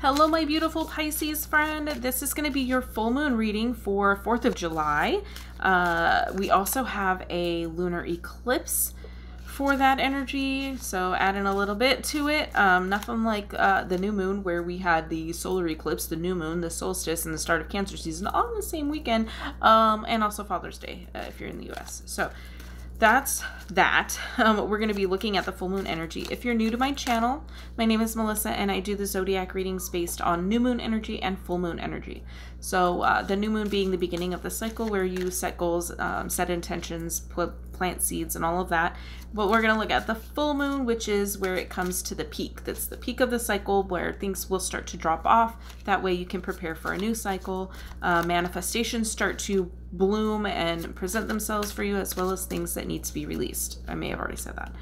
Hello, my beautiful Pisces friend. This is going to be your full moon reading for 4th of July. We also have a lunar eclipse for that energy, so add in a little bit to it. Nothing like the new moon where we had the solar eclipse, the new moon, the solstice, and the start of Cancer season all in the same weekend, and also Father's Day if you're in the US. So that's that. We're going to be looking at the full moon energy. If you're new to my channel, my name is Melissa and I do the zodiac readings based on new moon energy and full moon energy. So the new moon being the beginning of the cycle where you set goals, set intentions, plant seeds and all of that. But we're going to look at the full moon, which is where it comes to the peak. That's the peak of the cycle where things will start to drop off. That way you can prepare for a new cycle. Manifestations start to bloom and present themselves for you, as well as things that need to be released. I may have already said that.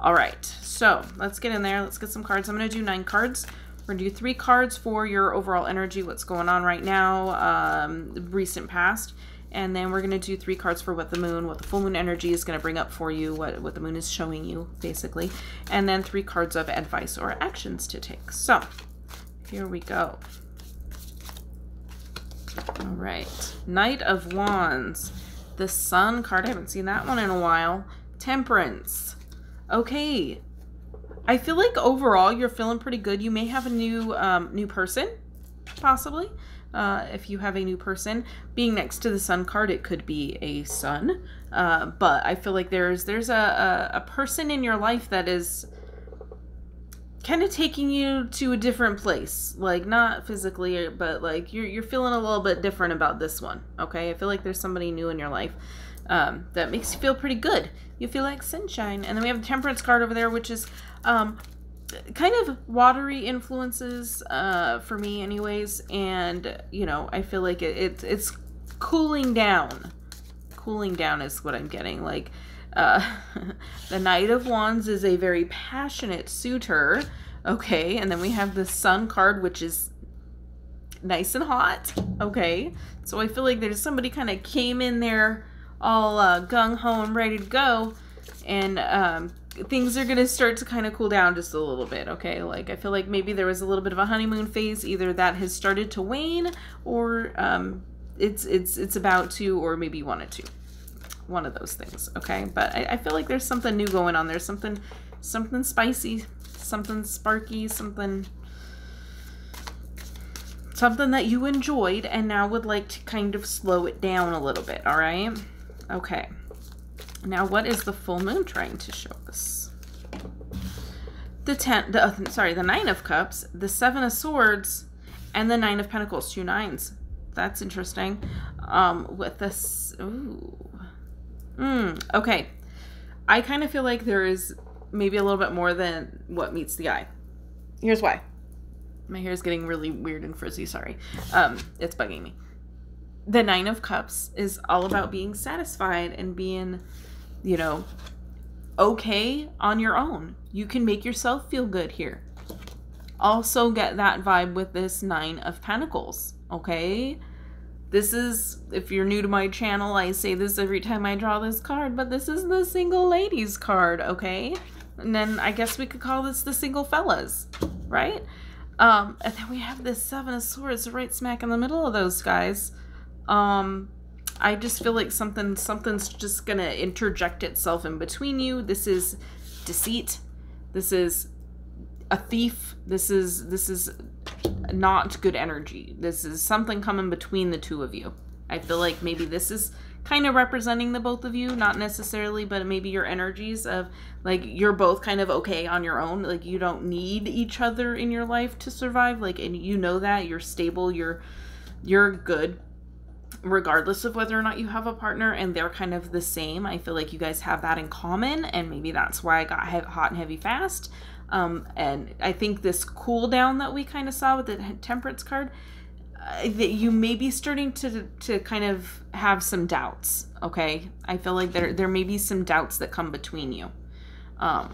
All right, so let's get in there. Let's get some cards. I'm going to do 9 cards. We're going to do 3 cards for your overall energy, what's going on right now, recent past. And then we're going to do 3 cards for what the full moon energy is going to bring up for you, what the moon is showing you, basically. And then 3 cards of advice or actions to take. So, here we go. All right. Knight of Wands. The Sun card. I haven't seen that one in a while. Temperance. Okay. I feel like overall you're feeling pretty good. You may have a new person, possibly. If you have a new person, being next to the Sun card, it could be a son. But I feel like there's a person in your life that is kind of taking you to a different place, like not physically, but like you're feeling a little bit different about this one. Okay, I feel like there's somebody new in your life that makes you feel pretty good. You feel like sunshine. And then we have the Temperance card over there, which is kind of watery influences for me anyways, and you know, I feel like it's cooling down. Cooling down is what I'm getting. Like the Knight of Wands is a very passionate suitor, okay, and then we have the Sun card, which is nice and hot, okay, so I feel like there's somebody kind of came in there all gung-ho and ready to go, and things are going to start to kind of cool down just a little bit, okay? Like, I feel like maybe there was a little bit of a honeymoon phase. Either that has started to wane, or it's about to, or maybe wanted to. One of those things, okay? But I feel like there's something new going on. There's something spicy, something sparky, something that you enjoyed and now would like to kind of slow it down a little bit, all right? Okay. Now, what is the full moon trying to show us? The 9 of Cups, the 7 of Swords, and the 9 of Pentacles, 2 9s. That's interesting. With this, ooh. Okay. I kind of feel like there is maybe a little bit more than what meets the eye. Here's why. My hair is getting really weird and frizzy, sorry. It's bugging me. The 9 of Cups is all about being satisfied and being, you know, okay on your own. You can make yourself feel good here. Also get that vibe with this 9 of Pentacles, okay? This is, if you're new to my channel, I say this every time I draw this card, but this is the single ladies card, okay? And then I guess we could call this the single fellas, right? And then we have this 7 of Swords right smack in the middle of those guys. I just feel like something's just gonna interject itself in between you. This is deceit. This is a thief. This is not good energy. This is something coming between the two of you. I feel like maybe this is kind of representing the both of you, not necessarily, but maybe your energies of like you're both kind of okay on your own. Like you don't need each other in your life to survive. Like, and you know that you're stable, you're good, regardless of whether or not you have a partner, and they're kind of the same. I feel like you guys have that in common, and maybe that's why I got hot and heavy fast. And I think this cool down that we kind of saw with the Temperance card, that you may be starting to kind of have some doubts, okay? I feel like there may be some doubts that come between you. But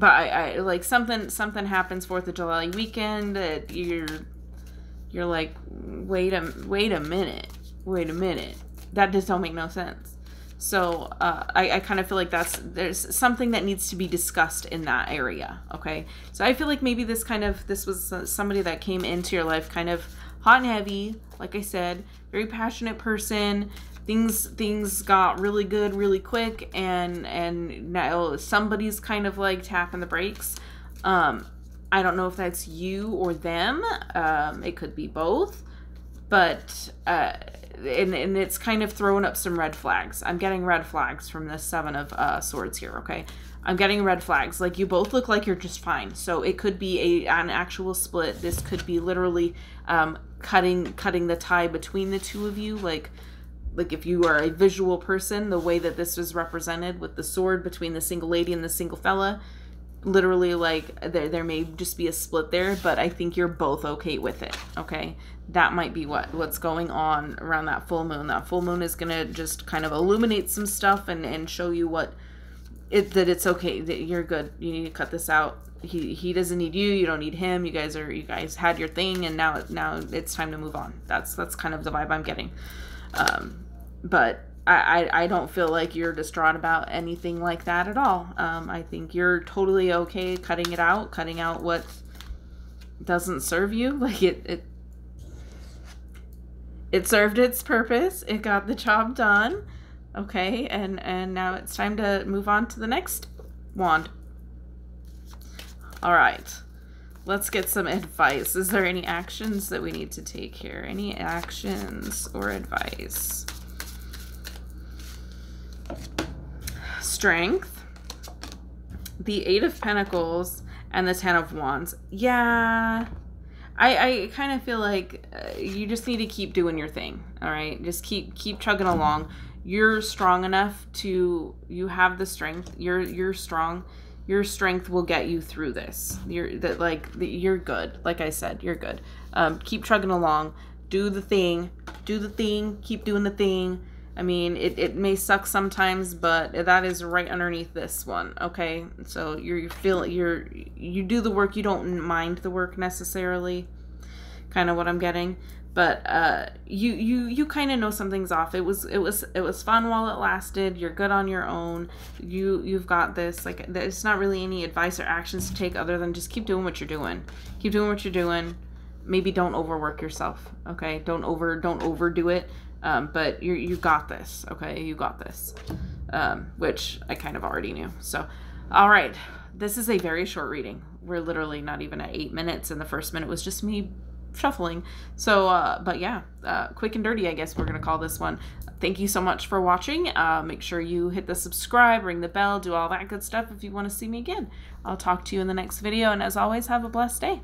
I like something happens 4th of July weekend that you're like, wait a minute. That just don't make no sense. So I kind of feel like there's something that needs to be discussed in that area. Okay, so I feel like maybe this was somebody that came into your life kind of hot and heavy, like I said, very passionate person. Things got really good really quick, and now somebody's kind of like tapping the brakes. I don't know if that's you or them. It could be both, but and it's kind of throwing up some red flags. I'm getting red flags from the Seven of Swords here. Okay, I'm getting red flags. Like, you both look like you're just fine. So it could be an actual split. This could be literally cutting the tie between the two of you. Like if you are a visual person, the way that this was represented with the sword between the single lady and the single fella, literally, like, there may just be a split there, but I think you're both okay with it. Okay, that might be what's going on around that full moon. That full moon is gonna just kind of illuminate some stuff and show you that it's okay, that you're good. You need to cut this out. He doesn't need you. You don't need him. You guys had your thing, and now it's time to move on. That's kind of the vibe I'm getting. But I don't feel like you're distraught about anything like that at all. I think you're totally okay cutting out what doesn't serve you. Like, it served its purpose. It got the job done. Okay, and now it's time to move on to the next wand. All right, let's get some advice. Is there any actions that we need to take here? Any actions or advice? Strength, the Eight of Pentacles, and the Ten of Wands. Yeah, I kind of feel like you just need to keep doing your thing. All right, just keep chugging along. You're strong enough you have the strength. You're strong. Your strength will get you through this. You're good. Like I said, you're good. Keep chugging along. Do the thing. Keep doing the thing. I mean, it may suck sometimes, but that is right underneath this one. Okay, so you do the work. You don't mind the work necessarily. Kind of what I'm getting. But you kind of know something's off. It was fun while it lasted. You're good on your own. You've got this. Like, there's not really any advice or actions to take other than just keep doing what you're doing. Keep doing what you're doing. Maybe don't overwork yourself. Okay, don't overdo it. But you got this. Okay, you got this. Which I kind of already knew. So, all right, this is a very short reading. We're literally not even at 8 minutes, and the first minute was just me shuffling. So but yeah, quick and dirty, I guess we're gonna call this one. Thank you so much for watching. Make sure you hit the subscribe, ring the bell, do all that good stuff if you want to see me again. I'll talk to you in the next video, and as always, have a blessed day.